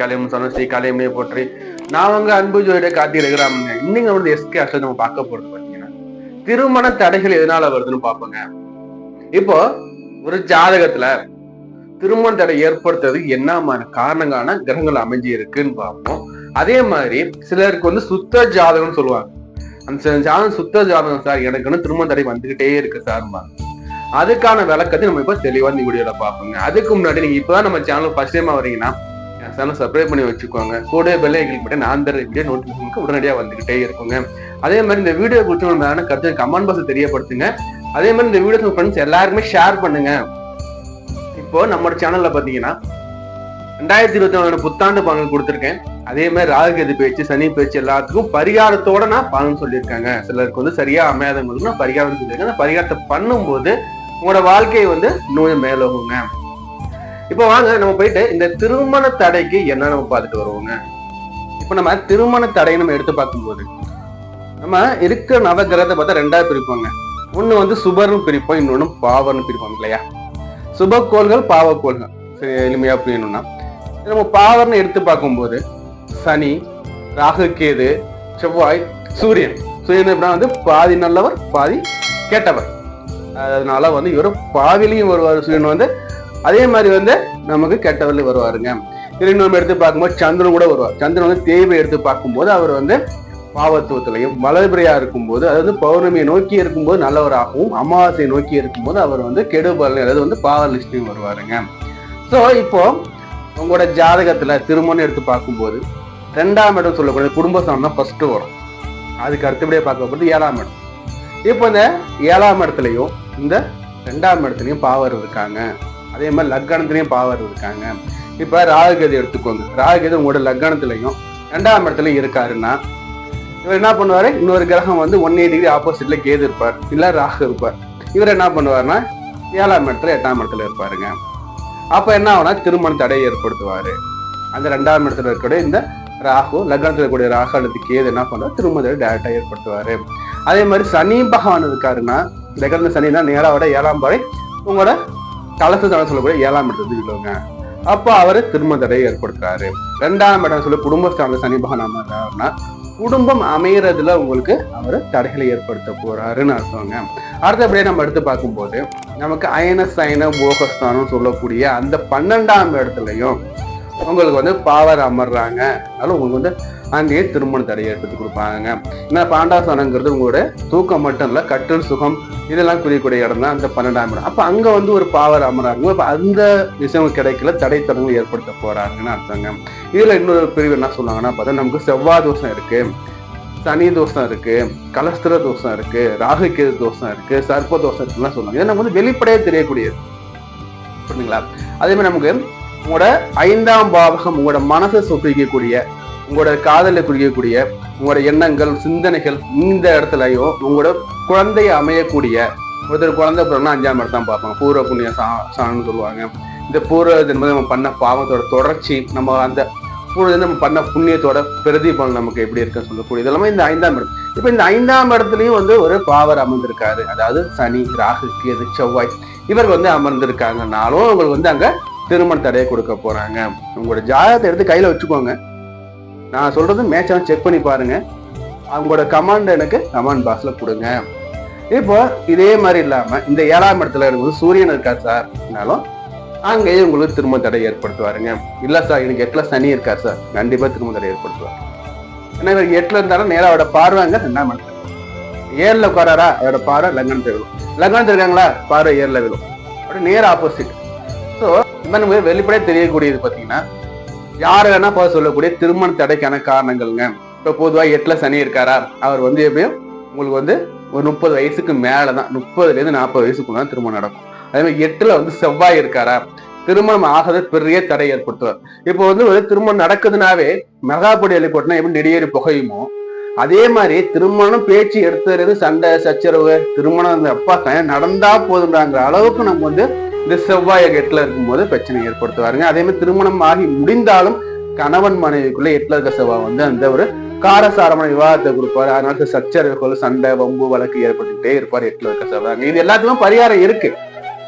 காளியம் சொன்ன ஸ்ரீ காளியம்மையை போற்றி நான் அன்பு ஜோதிட கார்த்திகை இருக்கிறாங்க. இன்னைக்கு வந்து எஸ்கே அசல் நம்ம பார்க்க போறது பாத்தீங்கன்னா திருமண தடைகள் எதனால வருதுன்னு பார்ப்போங்க. இப்போ ஒரு ஜாதகத்துல திருமண தடை ஏற்படுத்துறதுக்கு என்னமான காரணங்கான கிரகங்கள் அமைஞ்சு இருக்குன்னு பார்ப்போம். அதே மாதிரி சிலருக்கு வந்து சுத்த ஜாதகம்னு சொல்லுவாங்க. அந்த ஜாதகம் சுத்த ஜாதகம் சார், எனக்கு திருமண தடை வந்துகிட்டே இருக்கு சார். அதுக்கான விளக்கத்தை நம்ம இப்ப தெளிவா இந்த வீடியோல பார்ப்போங்க. அதுக்கு முன்னாடி நீங்க இப்பதான் நம்ம சேனல் ஃபர்ஸ்ட் டைமா வரீங்கன்னா சேனல் சப்ஸ்கிரைப் பண்ணி வச்சுக்கோங்க. கூட பெல் ஐக்கன் கிளிக் பண்ணி நான் அந்த வீடியோ நோட்டிபிகேஷனுக்கு உடனடியா வந்துகிட்டே இருக்குங்க. அதே மாதிரி இந்த வீடியோ குறித்து கருத்து கமெண்ட் பாக்ஸ் தெரியப்படுத்துங்க. அதே மாதிரி இந்த வீடியோ ஃப்ரெண்ட்ஸ் எல்லாருமே ஷேர் பண்ணுங்க. இப்போ நம்ம சேனல்ல பாத்தீங்கன்னா 2024 புத்தாண்டு பலன் கொடுத்துருக்கேன். அதே மாதிரி ராகு பேச்சு, சனி பேச்சு எல்லாத்துக்கும் பரிகாரத்தோட நான் பலன் சொல்லியிருக்காங்க. சிலருக்கு வந்து சரியா அமையாதவங்களுக்கு நான் பரிகாரம் சொல்லியிருக்கேன். அந்த பரிகாரத்தை பண்ணும்போது உங்களோட வாழ்க்கையை வந்து இன்னும் மேலோகுங்க. இப்ப வாங்க நம்ம போயிட்டு இந்த திருமண தடைக்கு என்ன நம்ம பார்த்துட்டு வருவோங்க. இப்ப நம்ம திருமண தடையை நம்ம எடுத்து பார்க்கும்போது நம்ம இருக்கிற நவகிரகத்தை பார்த்தா ரெண்டாவது பிரிப்போங்க. ஒண்ணு வந்து சுபர்னு பிரிப்போம், இன்னொன்னு பாவர்னு பிரிப்போம் இல்லையா. சுபக்கோள்கள், பாவக்கோள்கள். சரி, எளிமையா புரியணும்னா நம்ம பாவர்னு எடுத்து பார்க்கும்போது சனி, ராகு, கேது, செவ்வாய், சூரியன். சூரியன் எப்படின்னா வந்து பாதி நல்லவர் பாதி கேட்டவர். அதனால வந்து இவர் பாவிலையும் வருவார் சூரியன் வந்து. அதே மாதிரி வந்து நமக்கு கெட்டவர்லையும் வருவாருங்க. இது நம்ம எடுத்து பார்க்கும்போது சந்திரன் கூட வருவார். சந்திரன் வந்து தேவை எடுத்து பார்க்கும்போது அவர் வந்து பாவத்துவத்திலையும் வளர்பிறையா இருக்கும்போது, அதாவது பௌர்ணமியை நோக்கி இருக்கும்போது நல்லவராகவும், அமாவாசையை நோக்கி இருக்கும்போது அவர் வந்து கெடுபலன், அதாவது வந்து பாவ லிஸ்டையும் வருவாருங்க. ஸோ இப்போ உங்களோட ஜாதகத்துல திருமணம் எடுத்து பார்க்கும்போது 2ஆம் இடம் சொல்லக்கூடிய குடும்பஸ்தானம் தான் ஃபர்ஸ்ட் வரும். அதுக்கு அடுத்தபடியே பார்க்கப்படுது 7ஆம் இடம். இப்போ இந்த 7ஆம் இடத்துலையும் இந்த 2ஆம் இடத்துலையும் பாவர் இருக்காங்க. அதே மாதிரி லக்னத்திலையும் பாவர் இருக்காங்க. இப்ப ராகுகேது எடுத்துக்கோங்க. ராகுகேது உங்களோட லக்னத்திலையும் 2ஆம் இடத்துலயும் இருக்காருன்னா இவர் என்ன பண்ணுவாரு, இன்னொரு கிரகம் வந்து 180 டிகிரி ஆப்போசிட்ல கேது இருப்பார், இல்ல ராகு இருப்பார். இவர் என்ன பண்ணுவாருன்னா 7ஆம் இடத்துல 8ஆம் இடத்துல இருப்பாருங்க. அப்ப என்ன ஆகுனா திருமண தடையை ஏற்படுத்துவாரு. அந்த 2ஆம் இடத்துல இருக்கக்கூடிய இந்த ராகு, லக்னத்துல இருக்கக்கூடிய ராகு அல்லது கேது என்ன பண்றாரு, திருமண தடை டைரக்டா ஏற்படுத்துவாரு. அதே மாதிரி சனி பகவான் இருக்காருன்னா, லக்ன சனினா நேராவோட 7ஆம் பாவை உங்களோட கலசு தடை சொல்லக்கூடிய 7ஆம் இடத்துல இல்லைங்க. அப்போ அவரு திருமண தடையை ஏற்படுத்துறாரு. 2ஆம் இடம் சொல்ல குடும்பஸ்தானத்துல சனி பகவான் அமர்றாருன்னா குடும்பம் அமையறதுல உங்களுக்கு அவரு தடைகளை ஏற்படுத்த போறாருன்னு அர்த்தங்க. அடுத்தபடியே நம்ம எடுத்து பார்க்கும்போது நமக்கு அயன சயன போகஸ்தானம் சொல்லக்கூடிய அந்த 12ஆம் இடத்துலயும் உங்களுக்கு வந்து பாவர் அமர்றாங்க. அதனால உங்களுக்கு வந்து அங்கேயே திருமண தடையை ஏற்படுத்தி கொடுப்பாங்க. ஏன்னா 12ஆம் ஸ்தானங்கிறது உங்களோட தூக்கம் மட்டும் இல்ல, கற்றல் சுகம் இதெல்லாம் குறியக்கூடிய இடம் தான் அந்த 12ஆம் இடம். அப்ப அங்க வந்து ஒரு பாவர் அமராங்க. அப்ப அந்த விஷயம் கிடைக்கல, தடை தடங்கள் ஏற்படுத்த போறாங்கன்னு அர்த்தங்க. இதுல இன்னொரு பிரிவு என்ன சொல்லுவாங்கன்னா பார்த்தா நமக்கு செவ்வாய் தோஷம் இருக்கு, சனி தோஷம் இருக்கு, கலஸ்திர தோஷம் இருக்கு, ராகு கேது தோஷம் இருக்கு, சர்ப்ப தோஷம் இருக்குலாம் சொல்லுவாங்க. இதை நம்ம வந்து வெளிப்படையே தெரியக்கூடியது. புரியுதுங்களா? அதே மாதிரி நமக்கு உங்களோட 5ஆம் பாவகம் உங்களோட மனசை குறிக்கக்கூடிய, உங்களோட காதலை குறிக்கக்கூடிய, உங்களோட எண்ணங்கள் சிந்தனைகள் இந்த இடத்துலயும் உங்களோட குழந்தைய அமையக்கூடிய ஒருத்தர் குழந்தை பிறகுனா 5ஆம் இடத்தான் தான் பார்ப்பாங்க. பூர்வ புண்ணிய சாணம்னு சொல்லுவாங்க. இந்த பூர்வ என்பது நம்ம பண்ண பாவத்தோட தொடர்ச்சி, நம்ம அந்த பூர்வ நம்ம பண்ண புண்ணியத்தோட பிரதிபலன் நமக்கு எப்படி இருக்குன்னு சொல்லக்கூடிய இதெல்லாமே இந்த 5ஆம் இடம். இப்ப இந்த 5ஆம் இடத்துலயும் வந்து ஒரு பாவர் அமர்ந்திருக்காரு. அதாவது சனி, ராகு, கேது, செவ்வாய் இவர் வந்து அமர்ந்திருக்காங்கனாலும் உங்களுக்கு வந்து அங்க திருமண தடையை கொடுக்க போறாங்க. உங்களோட ஜாதகத்தை எடுத்து கையில வச்சுக்கோங்க. நான் சொல்றது மேட்சான செக் பண்ணி பாருங்க. அவங்களோட கமாண்ட் எனக்கு கமாண்ட் பாக்ஸ்ல கொடுங்க. இப்போ இதே மாதிரி இல்லாம இந்த 7ஆம் இடத்துல இருக்கும்போது சூரியன் இருக்காரு சார்னாலும் அங்கேயே உங்களுக்கு திருமண தடை ஏற்படுத்துவாருங்க. இல்ல சார் எனக்கு 8ல சனி இருக்காரு சார், கண்டிப்பா திருமண தடை ஏற்படுத்துவாரு. ஏன்னா இவர் 8ல இருந்தாலும் நேரம் அவரோட பார்வைங்க 2ஆம் இடத்துல. 7ல உட்காராரா, அவரோட பார்வை லக்னத்துல விழும். லக்னத்துல இருக்காங்களா, பார்வை 7ல விழும். அப்படி நேர ஆப்போசிட். ஸோ இந்த நமக்கு வெளிப்படையே தெரியக்கூடியது பாத்தீங்கன்னா யாரு வேணா போக சொல்லக்கூடிய திருமண தடைக்கான காரணங்கள்ங்க. இப்ப பொதுவா 8ல சனி இருக்காரா, அவர் வந்து எப்படியும் உங்களுக்கு வந்து ஒரு 30 வயசுக்கு மேலதான், 30ல இருந்து 40 வயசுக்குள்ள தான் திருமணம் நடக்கும். அதே மாதிரி 8ல வந்து செவ்வாய் இருக்காரா, திருமணம் ஆகாத பெரிய தடை ஏற்படுத்துவார். இப்போ வந்து ஒரு திருமணம் நடக்குதுனாவே மெகாப்பொடி அள்ளி போட்டுனா எப்படி நெடியேறி புகையுமோ அதே மாதிரி திருமணம் பேச்சு எடுத்துறது சண்டை சச்சரவு, திருமணம் அப்பா நடந்தா போதுன்றாங்கிற அளவுக்கு நம்ம வந்து இந்த செவ்வாய் 8ல இருக்கும்போது பிரச்சனை ஏற்படுத்துவாருங்க. அதே மாதிரி திருமணம் ஆகி முடிந்தாலும் கணவன் மனைவிக்குள்ள 8ல இருக்க செவ்வாய் வந்து அந்த ஒரு காரசாரமான விவாதத்தை கொடுப்பாரு. அதனால சச்சரவுகள், சண்டை, வம்பு, வழக்கு ஏற்பட்டுக்கிட்டே இருப்பாரு 8ல இருக்க செவ்வாய். இது எல்லாத்துக்கும் பரிகாரம் இருக்கு.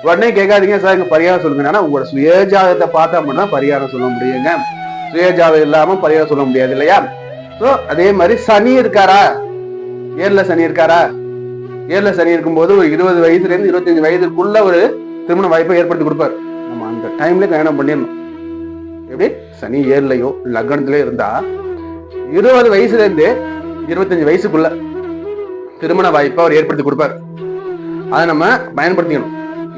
உடனே கேட்காதீங்க சார் இங்க பரிகாரம் சொல்லுங்க. உங்களோட சுயஜாதகத்தை பார்த்தா மட்டும் தான் பரிகாரம் சொல்ல முடியுங்க. சுயஜாதகம் இல்லாம பரிகாரம் சொல்ல முடியாது இல்லையா? சோ அதே மாதிரி சனி இருக்காரா, ஏழுல சனி இருக்காரா? ஏழுல சனி இருக்கும்போது ஒரு 20 வயசுல இருந்து 25 வயதுக்குள்ள ஒரு திருமண வாய்ப்பை ஏற்படுத்தி கொடுப்பாரு. நம்ம அந்த டைம்ல கல்யாணம் பண்ணிடணும். எப்படி? சனி ஏழுலயோ லக்னத்திலயோ இருந்தா 20 வயசுல இருந்து 25 வயசுக்குள்ள திருமண வாய்ப்பை அவர் ஏற்படுத்தி கொடுப்பாரு. அதை நம்ம பயன்படுத்திக்கணும்.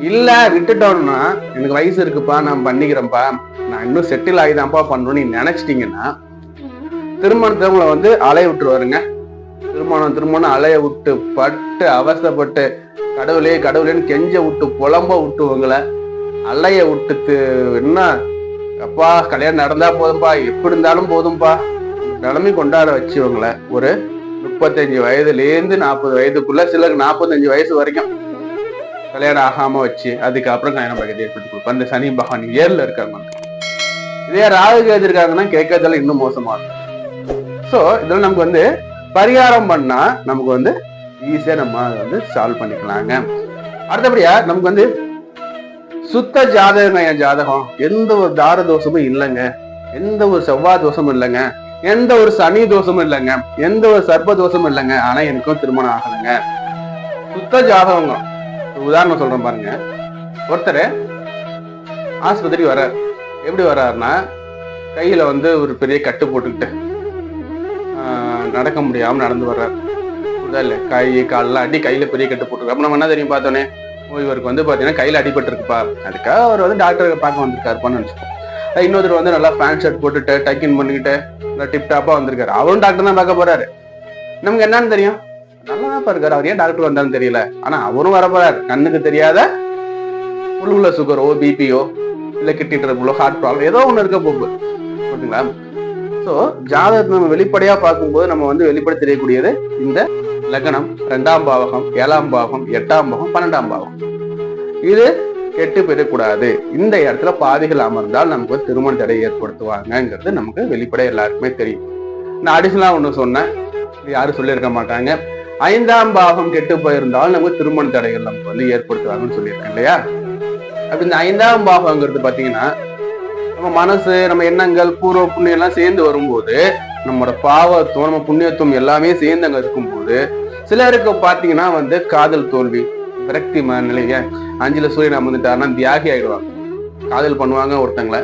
இல்ல விட்டுட்டோம்னா எனக்கு வயசு இருக்குப்பா, நான் பண்ணிக்கிறேன்ப்பா, நான் இன்னும் செட்டில் ஆகிதான்ப்பா பண்ணணும்னு நீ நினைச்சிட்டீங்கன்னா திருமணத்தை உங்களை அலைய விட்டுருவாருங்க. திருமணம் அலைய விட்டு பட்டு அவசப்பட்டு கடவுளேன்னு கெஞ்ச விட்டு புலம்ப விட்டு உங்களை அலைய விட்டு என்ன அப்பா கல்யாணம் நடந்தா போதும்பா, எப்படி இருந்தாலும் போதும்பா நிலைமை கொண்டாட வச்சு இவங்களை ஒரு 35 வயதுலேருந்து 40 வயதுக்குள்ள, சிலருக்கு 45 வயசு வரைக்கும் கல்யாணம் ஆகாம வச்சு அதுக்கப்புறம் கல்யாணம் பாக்கியத்தை ஏற்படுத்தி கொடுப்போம். அந்த சனி பகவான் ஏழுல இருக்காங்க. இதே ராகு கேது இருக்காங்கன்னா கேட்கறதால இன்னும் மோசமா இருக்கும். சோ இதெல்லாம் நமக்கு பரிகாரம் பண்ணா நமக்கு ஈஸியா நம்ம சால்வ் பண்ணிக்கலாங்க. அடுத்தபடியா நமக்கு சுத்த ஜாதகங்க. என் ஜாதகம் எந்த ஒரு தார தோஷமும் இல்லைங்க, எந்த ஒரு செவ்வாய் தோஷமும் இல்லைங்க, எந்த ஒரு சனி தோஷமும் இல்லைங்க, எந்த ஒரு சர்ப்ப தோஷமும் இல்லைங்க, ஆனா எனக்கும் திருமணம் ஆகலைங்க. சுத்த ஜாதகங்க. உதாரணம் சொல்றேன் பாருங்க. ஒருத்தர் ஆஸ்பத்திரி வர்றாரு. எப்படி வர்றாருன்னா கையில ஒரு பெரிய கட்டு போட்டுக்கிட்டு நடக்க முடியாம நடந்து வர்றாரு. இல்ல கை காலெல்லாம் அடி கையில பெரிய கட்டு போட்டுருக்கு. அப்ப நம்ம என்ன தெரியும் பார்த்தோன்னே, இவருக்கு பாத்தீங்கன்னா கையில அடிபட்டு இருக்குப்பா, அதுக்காக அவர் டாக்டரை பார்க்க வந்திருக்காருப்பான்னு நினைச்சுப்போம். இன்னொருத்தர் நல்லா பேண்ட் ஷர்ட் போட்டுட்டு டக்கின் பண்ணிக்கிட்டு டிப் டாப்பா வந்திருக்காரு. அவரும் டாக்டர் தான் பார்க்க போறாரு. நமக்கு என்னன்னு தெரியும், நல்லாதான் இருக்காரு, அவர் ஏன் டாக்டர் வந்தாலும் தெரியல. ஆனா அவரும் வர போறாரு. கண்ணுக்கு தெரியாத உள்ள சுகரோ பிபியோ இல்ல கிட்னி ட்ரபிளோ ஹார்ட் ப்ராப்ளம் ஏதோ ஒண்ணு இருக்க போகுதுங்களா. சோ ஜாதகத்தை நம்ம வெளிப்படையா பார்க்கும்போது நம்ம வெளிப்படை தெரியக்கூடியது இந்த லக்னம், 2ஆம் பாவகம், 7ஆம் பாவகம், 8ஆம் பாவகம், 12ஆம் பாவகம். இது கெட்டு பெறக்கூடாது. இந்த இடத்துல பாதிகள் அமர்ந்தால் நமக்கு திருமண தடை ஏற்படுத்துவாங்கிறது நமக்கு வெளிப்படை எல்லாருக்குமே தெரியும். நான் அடிஷனலா ஒண்ணு சொன்னேன், யாரும் சொல்லியிருக்க மாட்டாங்க. 5ஆம் பாவம் கெட்டு போயிருந்தாலும் நமக்கு திருமண தடைகள் நமக்கு ஏற்படுத்துவாங்கன்னு சொல்லியிருக்கேன் இல்லையா? அப்படி இந்த 5ஆம் பாவங்கிறது பாத்தீங்கன்னா நம்ம மனசு, நம்ம எண்ணங்கள், பூர்வ புண்ணியம் எல்லாம் சேர்ந்து வரும்போது, நம்மளோட பாவத்துவம் நம்ம புண்ணியத்துவம் எல்லாமே சேர்ந்து அங்க இருக்கும்போது சிலருக்கு பாத்தீங்கன்னா காதல் தோல்வி, விரக்தி நிலைய 5ல சூரியன் அமர்ந்துட்டாருன்னா தியாகி ஆயிடுவாங்க. காதல் பண்ணுவாங்க ஒருத்தங்களை,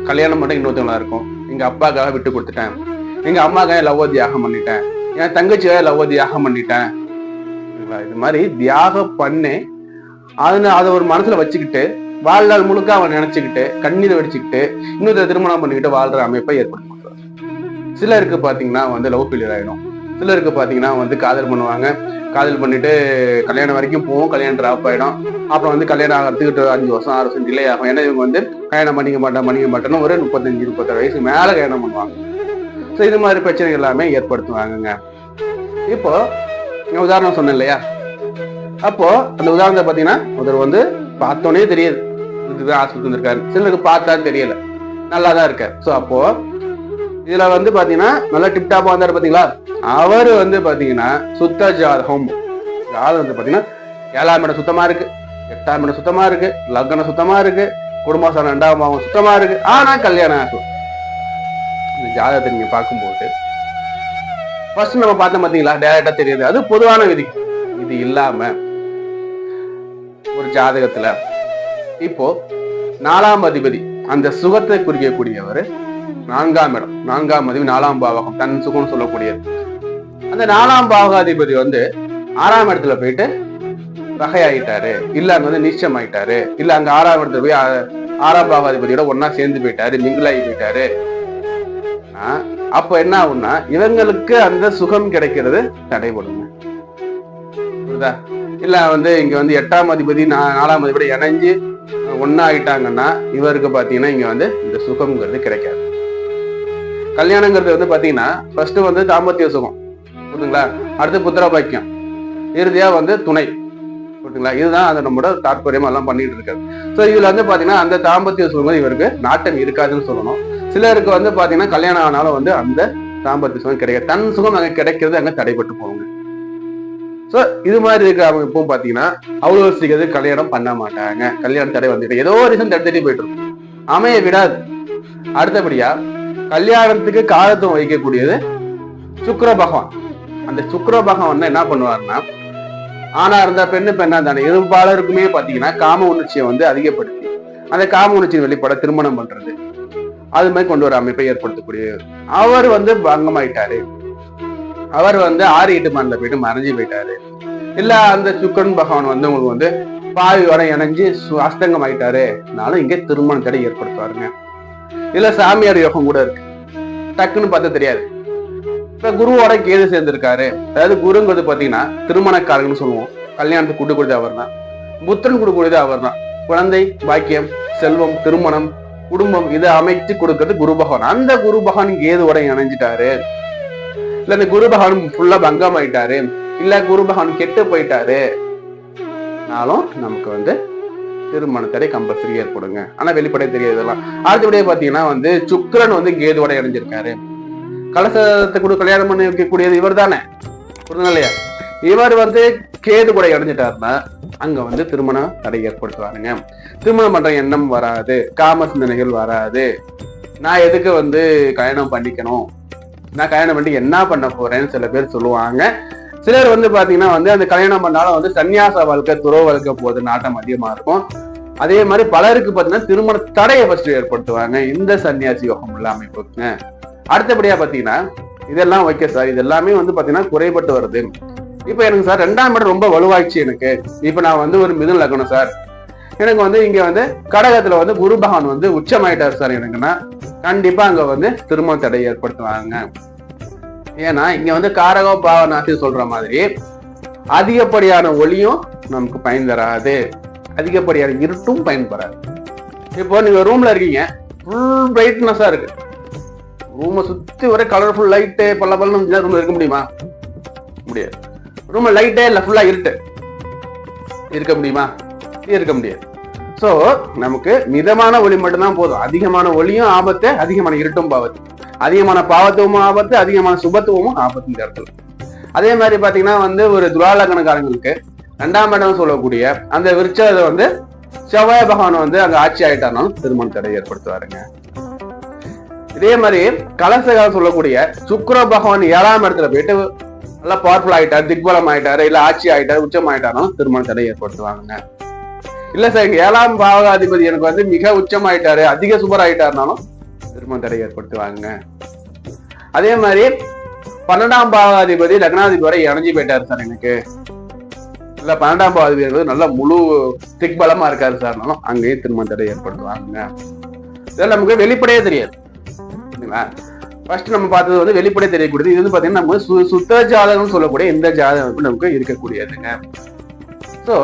கல்யாணம் மட்டும் இன்னொருத்தவங்களா இருக்கும். எங்க அப்பாக்காக விட்டு கொடுத்துட்டேன், எங்க அம்மாக்காக லவ்வ தியாகம் பண்ணிட்டேன், என் தங்கச்சியாக லவ்வ தியாகம் பண்ணிட்டேன். இது மாதிரி தியாகம் பண்ணி அதை ஒரு மனசுல வச்சுக்கிட்டு வாழ்நாள் முழுக்க அவன் நினைச்சுக்கிட்டு கண்ணீரை வடிச்சுக்கிட்டு இன்னொரு திருமணம் பண்ணிக்கிட்டு வாழ்ற அமைப்பை ஏற்படுத்தி கொடுக்குறாரு. சிலருக்கு பாத்தீங்கன்னா லவ் ஃபெயிலியர் ஆயிடும். சிலருக்கு பாத்தீங்கன்னா காதல் பண்ணுவாங்க, காதல் பண்ணிட்டு கல்யாணம் வரைக்கும் போவோம், கல்யாணம் டிராப் ஆயிடும். அப்புறம் கல்யாணம் ஆகிறதுக்கு 5 வருஷம் 6 வருஷம் டிலே ஆகும். ஏன்னா இவங்க கல்யாணம் பண்ணிக்க மாட்டேன்னு ஒரு 35-36 வயசு மேல கல்யாணம் பண்ணுவாங்க. ஸோ இது மாதிரி பிரச்சனைகள் எல்லாமே ஏற்படுத்துவாங்கங்க. இப்போ உதாரணம் சொன்னேன் இல்லையா? அப்போ அந்த உதாரணத்தை பாத்தீங்கன்னா ஒருத்தர் பார்த்தோன்னே தெரியுது இதுதான் ஆஸ்பத்திரி வந்திருக்காரு, சிலருக்கு பார்த்தா தெரியல, நல்லாதான் இருக்காரு. ஸோ அப்போ இதுல பாத்தீங்கன்னா நல்லா டிப்டாப்பா வந்தாரு பாத்தீங்களா? அவரு பாத்தீங்கன்னா சுத்த ஜாதகம். ஜாதகம் பாத்தீங்கன்னா 7ஆம் இடம் சுத்தமா இருக்கு, 8ஆம் இடம் சுத்தமா இருக்கு, லக்னம் சுத்தமா இருக்கு, குடும்பம் 2ஆம் பாவம் சுத்தமா இருக்கு, ஆனா கல்யாணம் ஆகும். இந்த ஜாதகத்தை நீங்க பார்க்கும்போது ஃபர்ஸ்ட் நம்ம பார்த்தோம் பாத்தீங்களா, டைரக்டா தெரியுது. அது பொதுவான விதி. இது இல்லாம ஒரு ஜாதகத்துல இப்போ 4ஆம் அதிபதி, அந்த சுகத்தை குறிக்கக்கூடியவர் 4ஆம் இடம், 4ஆம் அதிபதி 4ஆம் பாவகம், தன் சுகம்னு சொல்லக்கூடியது. அந்த 4ஆம் பாவகாதிபதி 6ஆம் இடத்துல போயிட்டு வகையாயிட்டாரு, இல்ல அங்க நிச்சயம் ஆயிட்டாரு, இல்ல அங்க 6ஆம் இடத்துல போய் 6ஆம் பாவகாதிபதியோட ஒன்னா சேர்ந்து போயிட்டாரு, மிங்கிளாகி போயிட்டாரு. அப்ப என்ன ஆகும்னா இவங்களுக்கு அந்த சுகம் கிடைக்கிறது தடைபடுங்க. புரியுதா? இல்ல இங்க 8ஆம் அதிபதி 4ஆம் அதிபதி இணைஞ்சு ஒன்னா ஆயிட்டாங்கன்னா இவருக்கு பாத்தீங்கன்னா இங்க இந்த சுகம்ங்கிறது கிடைக்காது. கல்யாணங்கிறது பாத்தீங்கன்னா ஃபர்ஸ்ட் தாம்பத்திய சுகம், புரியுதுங்களா? அடுத்து புத்திர பாக்கியம், இறுதியா துணை, புரியுதுங்களா? இதுதான் அது நம்மளோட தாற்பயம் எல்லாம் பண்ணிட்டு இருக்காரு. சோ இதுல பாத்தீங்கன்னா அந்த தாம்பத்திய சுகம் இவருக்கு நாட்டம் இருக்காதுன்னு சொல்லணும். சிலருக்கு பாத்தீங்கன்னா கல்யாணம் ஆனாலும் அந்த தாம்பத்திய சுகம் கிடைக்காது, தன் சுகம் அங்க கிடைக்கிறது அங்க தடைப்பட்டு போகுங்க. சோ இது மாதிரி இருக்கிற அமைப்பும் பாத்தீங்கன்னா அவ்வளவு சீக்கிரம் கல்யாணம் பண்ண மாட்டாங்க. கல்யாணம் தடை வந்துட்டு ஏதோ ஒரு ரீசன் தடுத்துட்டு போயிட்டு இருக்கும், அமைய விடாது. அடுத்தபடியா கல்யாணத்துக்கு காலத்துவம் வைக்கக்கூடியது சுக்கிர பகவான். அந்த சுக்கிர பகவான் என்ன பண்ணுவாருன்னா, ஆனா இருந்தா பெண்ணு பெண்ணா தானே இருபாலருக்குமே பாத்தீங்கன்னா காம உணர்ச்சியை வந்து அதிகப்படுத்தி அந்த காம உணர்ச்சியின் வெளிப்பட திருமணம் பண்றது அது மாதிரி கொண்டு வர அமைப்பை ஏற்படுத்தக்கூடிய அவர் வந்து பங்கமாயிட்டாரு, அவர் வந்து 6-8 மண்டல போயிட்டு மறைஞ்சு போயிட்டாரு, இல்ல அந்த சுக்கரன் பகவான் வந்து உங்களுக்கு வந்து பாவியோட இணைஞ்சு அஸ்தங்கம் ஆயிட்டாருனாலும் இங்கே திருமண தடை ஏற்படுத்துவாருங்க. இல்ல சாமியார் யோகம் கூட இருக்கு, டக்குன்னு பார்த்தா தெரியாது. இப்ப குருவோட கேது சேர்ந்திருக்காரு, அதாவது குருங்கிறது பாத்தீங்கன்னா திருமணக்காரங்கன்னு சொல்லுவோம், கல்யாணத்துக்கு கூட்டு கொடுத்து அவர் தான், புத்திரன் கொடுக்கக்கூடியது அவர் தான், குழந்தை பாக்கியம் செல்வம் திருமணம் குடும்பம் இதை அமைச்சு கொடுக்கறது குரு பகவான். அந்த குரு பகவான் கேதுவோட இணைஞ்சிட்டாரு, இல்ல இந்த குரு பகவான் ஃபுல்லா பங்கம் ஆயிட்டாரு, இல்ல குரு பகவான் கெட்டு போயிட்டாருனாலும் நமக்கு வந்து திருமண தடை கம்பல்சரி ஏற்படுங்க. ஆனா வெளிப்படை தெரியாதெல்லாம். அடுத்தபடியே பாத்தீங்கன்னா வந்து சுக்கிரன் வந்து கேதுவோட இணைஞ்சிருக்காரு, கலசத்தை கூட கல்யாணம் பண்ணி வைக்கக்கூடியது இவர் தானே, புரியுதுங்க இல்லையா? இவர் வந்து கேது கூட இணைஞ்சிட்டாருன்னா அங்க வந்து திருமண தடை ஏற்படுத்துவாருங்க. திருமணம் பண்ற எண்ணம் வராது, காம சிந்தனைகள் வராது, நான் எதுக்கு வந்து கல்யாணம் பண்ணிக்கணும், நான் கல்யாணம் பண்ணி என்ன பண்ண போறேன்னு சில பேர் சொல்லுவாங்க. சிலர் வந்து பாத்தீங்கன்னா வந்து அந்த கல்யாணம் பண்ணாலும் வந்து சன்னியாச வாழ்க்கை துறவு வாழ்க்கை போது நாட்டம் அதிகமா இருக்கும். அதே மாதிரி பலருக்கு பாத்தீங்கன்னா திருமண தடையை ஃபர்ஸ்ட் ஏற்படுத்துவாங்க இந்த சன்னியாசி யோகம் உள்ள அமைப்புங்க. அடுத்தபடியா பாத்தீங்கன்னா இதெல்லாம் ஓகே சார், இது எல்லாமே வந்து பாத்தீங்கன்னா குறைபட்டு வருது. இப்ப எனக்கு சார் 2ஆம் இடம் ரொம்ப வலுவாய்ச்சு, எனக்கு இப்ப நான் வந்து ஒரு மிதுன லக்னம் சார், எனக்கு வந்து இங்க வந்து கடகத்துல வந்து குரு பகவான் வந்து உச்சமாயிட்டாரு சார் எனக்குன்னா கண்டிப்பா அங்க வந்து திருமண தடை ஏற்படுத்துவாங்க. ஏன்னா இங்க வந்து காரகோ பாவநாசி சொல்ற மாதிரி அதிகப்படியான ஒளியும் நமக்கு பயன் தராது, அதிகப்படியான இருட்டும் பயன்படாது. இப்போ நீங்க ரூம்ல இருக்கீங்க, ஃபுல் பிரைட்னஸா இருக்கு, ரூமை சுத்தி ஒரே கலர்ஃபுல் லைட்டு பல்ல பல்ல ரூம்ல இருக்க முடியுமா? முடியாது. ரூம்ல லைட்டே இல்ல, ஃபுல்லா இருட்டு, இருக்க முடியுமா? இருக்க முடியாது. சோ நமக்கு மிதமான ஒளி மட்டும்தான் போதும். அதிகமான ஒளியும் ஆபத்து, அதிகமான இருட்டும் ஆபத்து, அதிகமான பாவத்துவமும் ஆபத்து, அதிகமான சுபத்துவமும் ஆபத்து இந்த இடத்துல. அதே மாதிரி பாத்தீங்கன்னா வந்து ஒரு துலாலக்கணக்காரங்களுக்கு 2ஆம் இடம் சொல்லக்கூடிய அந்த விருட்சத்தை வந்து செவ்வாய் பகவான் வந்து அங்க ஆட்சி ஆயிட்டாருனாலும் திருமண தடை ஏற்படுத்துவாருங்க. இதே மாதிரி கலசகாலம் சொல்லக்கூடிய சுக்கிர பகவான் 7ஆம் இடத்துல போயிட்டு நல்லா பவர்ஃபுல் ஆயிட்டாரு, திக்பலம் ஆயிட்டாரு, இல்ல ஆட்சி ஆயிட்டாரு, உச்சம் ஆயிட்டாருனாலும் திருமண தடை ஏற்படுத்துவாங்க. இல்ல சார் 7ஆம் பாவகாதிபதி எனக்கு வந்து மிக உச்சம் ஆயிட்டாரு, அதிக சுபர் ஆயிட்டாருனாலும் திருமண தடை ஏற்படுத்துவாங்க. அதே மாதிரி 12ஆம் பாவகாதிபதி லக்னாதிபதி வரை இணைஞ்சு போயிட்டாரு சார் எனக்கு, இல்ல 12ஆம் பாவகாதிபதி நல்ல முழு திக்பலமா இருக்காரு சார்னாலும் அங்கேயும் திருமண தடை ஏற்படுத்துவாங்க. இதெல்லாம் நமக்கு வெளிப்படையே தெரியாது. ஃபர்ஸ்ட் நம்ம பார்த்தது வந்து வெளிப்படை தெரியக்கூடியது. இது வந்து பாத்தீங்கன்னா நம்ம சுத்த ஜாதகம் சொல்லக்கூடிய இந்த ஜாதகம் நமக்கு இருக்கக்கூடியதுங்க. சோ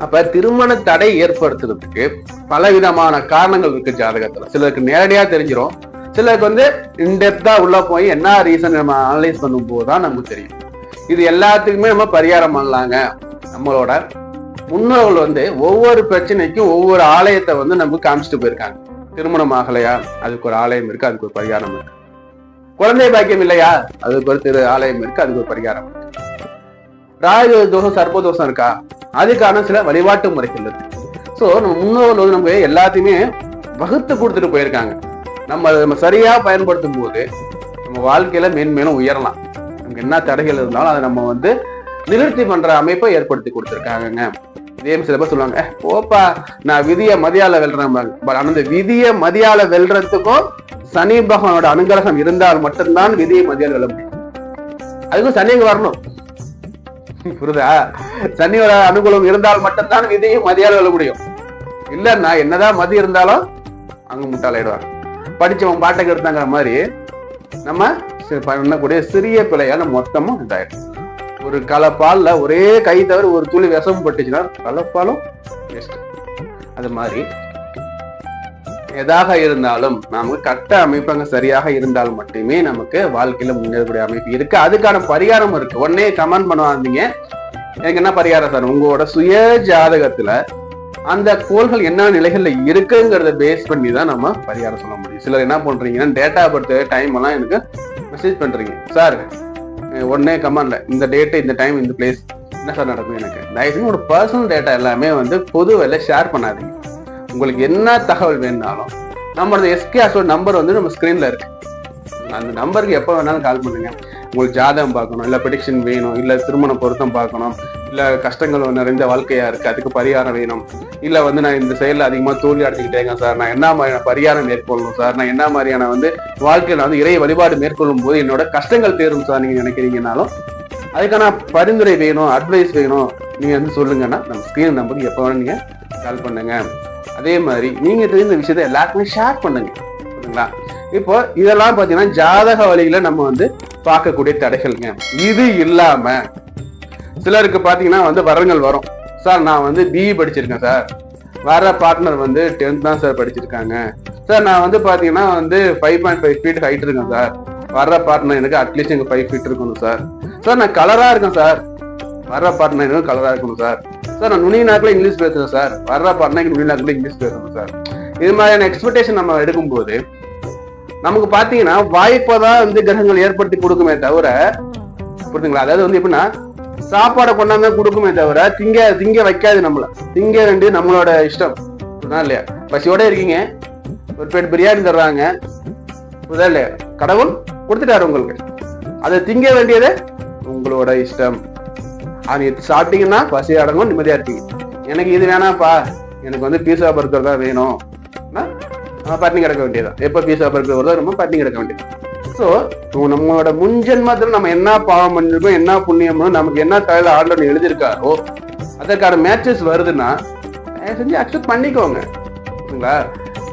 அப்ப திருமண தடை ஏற்படுத்துறதுக்கு பல விதமான காரணங்கள் இருக்கு ஜாதகத்துல. சிலருக்கு நேரடியா தெரிஞ்சிடும், சிலருக்கு வந்து இன்டெப்தா உள்ள போய் என்ன ரீசன் நம்ம அனலைஸ் பண்ணும் போதுதான் நமக்கு தெரியும். இது எல்லாத்துக்குமே நம்ம பரிகாரம் பண்ணலாங்க. நம்மளோட முன்னோர்கள் வந்து ஒவ்வொரு பிரச்சனைக்கும் ஒவ்வொரு ஆலயத்தை வந்து நமக்கு காமிச்சிட்டு போயிருக்காங்க. திருமணம் ஆகலையா, அதுக்கு ஒரு ஆலயம் இருக்கு, அதுக்கு ஒரு பரிகாரம் இருக்கு. குழந்தை பாக்கியம் இல்லையா, அதுக்கு ஒரு ஆலயம் இருக்கு, அதுக்கு ஒரு பரிகாரம் இருக்கு. ராகு தோஷம் சர்ப்ப தோஷம் இருக்கா, அதுக்கான சில வழிபாட்டு முறைகள் இருக்கு. சோ நம்ம முன்னோர்கள் வந்து நம்ம எல்லாத்தையுமே வகுத்து கொடுத்துட்டு போயிருக்காங்க. நம்ம சரியா பயன்படுத்தும் போது நம்ம வாழ்க்கையில மேன்மேலும் உயரலாம். நமக்கு என்ன தடைகள் இருந்தாலும் அதை நம்ம வந்து நிவர்த்தி பண்ற அமைப்பை ஏற்படுத்தி கொடுத்துருக்காங்க. இதே சில பேர் சொல்லுவாங்க, போப்பா நான் விதிய மதியால வெல்றேன். அந்த விதிய மதியால வெல்றதுக்கும் சனி பகவானோட அனுகிரகம் இருந்தால் மட்டும்தான் விதியை மதியால வெல்ல முடியும். அதுக்கும் சனி வரணும், புரியுதா? சனியோட அனுகூலம் இருந்தால் மட்டும்தான் விதியை மதியால வெல்ல முடியும். இல்லன்னா என்னதான் மதி இருந்தாலும் அங்க முட்டாளாயிடுவாங்க. படிச்சவன் பாட்டை எடுத்தாங்கிற மாதிரி நம்ம பண்ணக்கூடிய சிறிய பிழையான மொத்தமும் இதாயிடும். ஒரு கலப்பால்ல ஒரே கை தவிர ஒரு துளி விஷம் பட்டுச்சுன்னா கலப்பாலும் வேஸ்ட். அது மாதிரி எதாக இருந்தாலும் நமக்கு கட்ட அமைப்பாங்க சரியாக இருந்தால் மட்டுமே நமக்கு வாழ்க்கையில முன்னேறக்கூடிய அமைப்பு இருக்கு. அதுக்கான பரிகாரம் இருக்கு. உடனே கமெண்ட் பண்ணுவாங்க, எனக்கு என்ன பரிகாரம் சார்? உங்களோட சுய ஜாதகத்துல அந்த கோள்கள் என்ன நிலைகள்ல இருக்குங்கிறத பேஸ் பண்ணி தான் நம்ம பரிகாரம் சொல்ல முடியும். சிலர் என்ன பண்றீங்கன்னா டேட்டா பர்த் டைம் எல்லாம் எனக்கு மெசேஜ் பண்றீங்க, சார் உடனே கமெண்ட்ல இந்த டேட் இந்த டைம் இந்த பிளேஸ் என்ன சார் நடக்கும். எனக்கு தயவுசெய்து உங்களோட பர்சனல் டேட்டா எல்லாமே வந்து பொது வேலை ஷேர் பண்ணாதீங்க. உங்களுக்கு என்ன தகவல் வேணாலும் நம்மளோட எஸ்கே ஆஸ்ட்ரோ நம்பர் வந்து நம்ம ஸ்கிரீன்ல இருக்கு. அந்த நம்பருக்கு எப்போ வேணாலும் கால் பண்ணுங்க. உங்களுக்கு ஜாதகம் பார்க்கணும், இல்லை ப்ரெடிக்ஷன் வேணும், இல்லை திருமண பொருத்தம் பார்க்கணும், இல்லை கஷ்டங்கள் நிறைந்த வாழ்க்கையா இருக்கு அதுக்கு பரிகாரம் வேணும், இல்லை வந்து நான் இந்த செயலில் அதிகமாக தோல்வி அடைஞ்சிக்கிட்டேங்க சார், நான் என்ன மாதிரியான பரிகாரம் மேற்கொள்ளணும் சார், நான் என்ன மாதிரியான வந்து வாழ்க்கையில் வந்து இறை வழிபாடு மேற்கொள்ளும் போது என்னோட கஷ்டங்கள் தேரும் சார் நீங்க நினைக்கிறீங்கனாலும் அதுக்கான பரிந்துரை வேணும், அட்வைஸ் வேணும், நீங்க வந்து சொல்லுங்கன்னா நம்ம ஸ்கிரீன் நம்பருக்கு எப்போ வேணும் நீங்க கால் பண்ணுங்க. அதே மாதிரி நீங்க தெரிந்த விஷயத்தை எல்லாருக்குமே ஷேர் பண்ணுங்க. சரிங்களா? இப்போ இதெல்லாம் பாத்தீங்கன்னா ஜாதக வழியில நம்ம வந்து பார்க்கக்கூடிய தடைகள்ங்க. இது இல்லாம சிலருக்கு பாத்தீங்கன்னா வந்து வரங்கள் வரும். சார் நான் வந்து பிஇ படிச்சிருக்கேன் சார், வர பார்ட்னர் வந்து 10th தான் சார் படிச்சிருக்காங்க சார், நான் வந்து பாத்தீங்கன்னா வந்து 5.5 feet ஹைட் இருக்கேன் சார், வர்ற பார்ட்னர் எனக்கு அட்லீஸ்ட் எனக்கு 5 feet இருக்கணும் சார், சார் நான் கலரா இருக்கேன் சார், வர்ற பார்ட்னர் எனக்கு கலரா இருக்கணும் சார், சார் நான் நுனி நாக்குல இங்கிலீஷ் பேசுறேன் சார், வர்ற பார்ட்னர் நுனி நாக்குல இங்கிலீஷ் பேசணும் சார். இது மாதிரியான எக்ஸ்பெக்டேஷன் நம்ம எடுக்கும்போது நமக்கு பாத்தீங்கன்னா வாய்ப்பதான் வந்து கிரகங்கள் ஏற்படுத்தி கொடுக்குமே தவிர, புரியுதுங்களா? அதாவது வந்து எப்படின்னா சாப்பாடை கொண்டாந்து கொடுக்குமே தவிர திங்க வைக்காது நம்மள. திங்க ரெண்டு நம்மளோட இஷ்டம், இல்லையா? பசியோட இருக்கீங்க, ஒரு பிளேட் பிரியாணி தர்றாங்க, புரியுதா இல்லையா? கடவுள் கொடுத்துட்டாரு உங்களுக்கு, அதை திங்க வேண்டியது உங்களோட இஷ்டம். அது சாப்பிட்டீங்கன்னா பசி அடங்கும், நிம்மதியா இருப்பீங்க. எனக்கு இது வேணாப்பா, எனக்கு வந்து பீஸா பர்கர் தான் வேணும், பட்டினி கிடக்க வேண்டியதான். எப்ப பீஸா பர்கர் வருதோ நம்ம பட்டினி கிடக்க வேண்டியது. ஸோ நம்மளோட முன்ஜென்மத்தில் நம்ம என்ன பாவம் பண்ணிருக்கோம், என்ன புண்ணியமோ, நமக்கு என்ன தலையில ஆர்டர் எழுதியிருக்காரோ அதற்கான மேட்சஸ் வருதுன்னா செஞ்சு அக்செப்ட் பண்ணிக்கோங்க. சரிங்களா?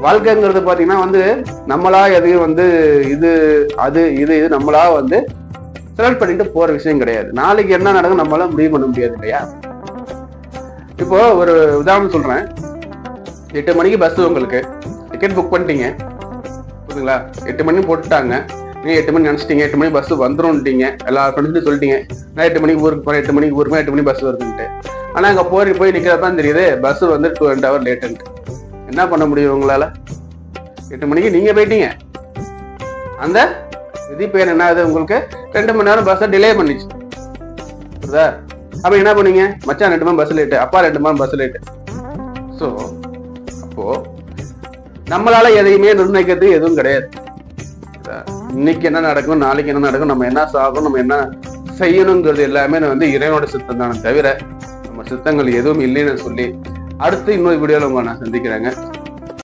வாழ்க்கைங்கிறது பாத்தீங்கன்னா வந்து நம்மளா எதையும் வந்து இது அது இது நம்மளா வந்து செலக்ட் பண்ணிட்டு போற விஷயம் கிடையாது. நாளைக்கு என்ன நடக்கும் நம்மளால முடிவு பண்ண முடியாது இல்லையா? இப்போ ஒரு உதாரணம் சொல்றேன். 8 மணிக்கு பஸ், உங்களுக்கு டிக்கெட் புக் பண்ணிட்டீங்க, புரியுதுங்களா? 8 மணி போட்டுட்டாங்க, நீங்க 8 மணி நினைச்சிட்டீங்க, 8 மணி பஸ் வந்துரும்ட்டீங்க, எல்லா ஃப்ரெண்ட்ஸும் சொல்லிட்டீங்க நான் 8 மணிக்கு ஊருக்கு போறேன், 8 மணிக்கு ஊருக்கு 8 மணி பஸ் வருதுன்ட்டு. ஆனா அங்க போய் நிக்கிறதான் தெரியுது பஸ் வந்து 2.5 hours லேட்டுன்ட்டு. என்ன பண்ண முடியும் உங்களால? 8 மணிக்கு நீங்க போயிட்டீங்க, அந்த விதி பேர் என்ன ஆகுது, உங்களுக்கு 2 மணி நேரம் பஸ் டிலே பண்ணிச்சு. புரியுதா? அப்ப என்ன பண்ணீங்க? மச்சான் 2 மணி பஸ் லேட்டு, அப்பா 2 மணி பஸ் லேட்டு. ஸோ அப்போ நம்மளால எதையுமே நிர்ணயிக்கிறது எதுவும் கிடையாது. இன்னைக்கு என்ன நடக்கும், நாளைக்கு என்ன நடக்கும், நம்ம என்ன சாகும், நம்ம என்ன செய்யணுங்கிறது எல்லாமே வந்து இறைவனோட சித்தம் தானே தவிர நம்ம சித்தங்கள் எதுவும் இல்லைன்னு சொல்லி அடுத்து இன்னொரு வீடியோல உங்களை நான் சந்திக்கிறேங்க.